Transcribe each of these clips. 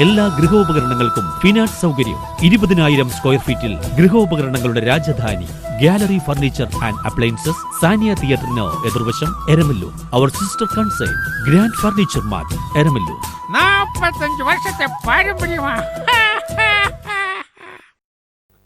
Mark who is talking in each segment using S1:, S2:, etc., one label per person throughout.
S1: എല്ലാ ഗൃഹോപകരണങ്ങൾക്കും ഫിനാൻസ് സൗകര്യം. 20,000 സ്ക്വയർ ഫീറ്റിൽ ഗൃഹോപകരണങ്ങളുടെ രാജധാനി. Gallery furniture and appliances, Sania തിയേറ്ററിന് എതിർവശം, എരമല്ലൂർ. അവർ sister concern grand furniture mart, Eramalloor.
S2: 45 വർഷത്തെ പാരമ്പര്യമാണ്.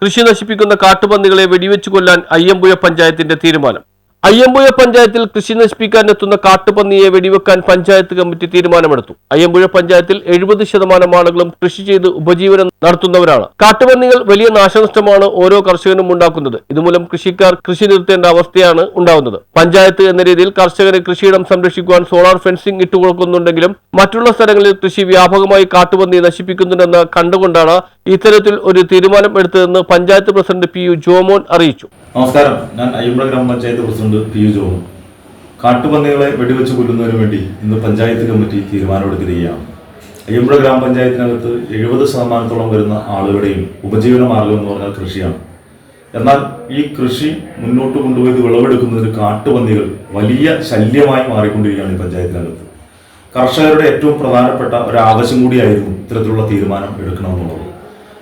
S3: കൃഷി നശിപ്പിക്കുന്ന കാട്ടുപന്നികളെ വെടിവെച്ചു കൊല്ലാൻ അയ്യമ്പുഴ പഞ്ചായത്തിന്റെ തീരുമാനം. അയ്യമ്പുഴ പഞ്ചായത്തിൽ കൃഷി നശിപ്പിക്കാൻ എത്തുന്ന കാട്ടുപന്നിയെ വെടിവെക്കാൻ പഞ്ചായത്ത് കമ്മിറ്റി തീരുമാനമെടുത്തു. അയ്യമ്പുഴ പഞ്ചായത്തിൽ 70% ആളുകളും കൃഷി ചെയ്ത് ഉപജീവനം നടത്തുന്നവരാണ്. കാട്ടുപന്നികൾ വലിയ നാശനഷ്ടമാണ് ഓരോ കർഷകനും ഉണ്ടാക്കുന്നത്. ഇതുമൂലം കൃഷിക്കാർ കൃഷി നിർത്തേണ്ട അവസ്ഥയാണ് ഉണ്ടാവുന്നത്. പഞ്ചായത്ത് എന്ന രീതിയിൽ കർഷകരെ കൃഷിയിടം സംരക്ഷിക്കുവാൻ സോളാർ ഫെൻസിംഗ് ഇട്ടുകൊടുക്കുന്നുണ്ടെങ്കിലും മറ്റുള്ള സ്ഥലങ്ങളിൽ കൃഷി വ്യാപകമായി കാട്ടുപന്നി നശിപ്പിക്കുന്നുണ്ടെന്ന് കണ്ടുകൊണ്ടാണ് ഇത്തരത്തിൽ ഒരു തീരുമാനം എടുത്തതെന്ന് പഞ്ചായത്ത് പ്രസിഡന്റ് PU ജോമോൻ അറിയിച്ചു.
S4: നമസ്കാരം, ഞാൻ അയ്യമ്പുഴ ഗ്രാമപഞ്ചായത്ത് പ്രസിഡന്റ് PU ജോമോൻ. കാട്ടുപന്നികളെ വെടിവെച്ച് കൊല്ലുന്നതിന് വേണ്ടി ഇന്ന് പഞ്ചായത്ത് കമ്മിറ്റി തീരുമാനമെടുത്തിരിക്കുകയാണ്. അയ്യമ്പുഴ ഗ്രാമപഞ്ചായത്തിനകത്ത് 70% വരുന്ന ആളുകളുടെയും ഉപജീവന മാർഗം എന്ന് പറഞ്ഞാൽ കൃഷിയാണ്. എന്നാൽ ഈ കൃഷി മുന്നോട്ട് കൊണ്ടുപോയത് വിളവെടുക്കുന്നതിന് കാട്ടുപന്നികൾ വലിയ ശല്യമായി മാറിക്കൊണ്ടിരിക്കുകയാണ് ഈ പഞ്ചായത്തിനകത്ത്. കർഷകരുടെ ഏറ്റവും പ്രധാനപ്പെട്ട ഒരു ആവശ്യം കൂടിയായിരുന്നു ഇത്തരത്തിലുള്ള തീരുമാനം എടുക്കണമെന്നുള്ളത്.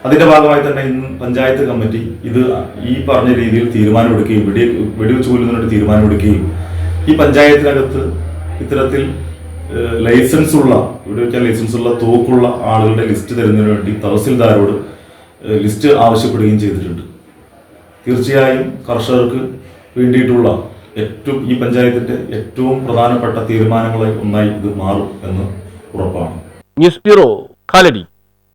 S4: അതിന്റെ ഭാഗമായി തന്നെ ഇന്ന് പഞ്ചായത്ത് കമ്മിറ്റി ഇത് ഈ പറഞ്ഞ രീതിയിൽ തീരുമാനമെടുക്കുകയും വെടിവെച്ച് കൊല്ലുന്നതിനൊരു തീരുമാനമെടുക്കുകയും ഈ പഞ്ചായത്തിനകത്ത് ഇത്തരത്തിൽ ലൈസൻസ് ഉള്ള തോക്കുള്ള ആളുകളുടെ ലിസ്റ്റ് തരുന്നതിന് വേണ്ടി തഹസിൽദാരോട് ലിസ്റ്റ് ആവശ്യപ്പെടുകയും ചെയ്തിട്ടുണ്ട്. തീർച്ചയായും കർഷകർക്ക് വേണ്ടിയിട്ടുള്ള ഈ പഞ്ചായത്തിന്റെ ഏറ്റവും പ്രധാനപ്പെട്ട തീരുമാനങ്ങളിൽ ഒന്നായി ഇത് മാറും എന്ന് ഉറപ്പാണ്.
S3: News bureau, Kalady.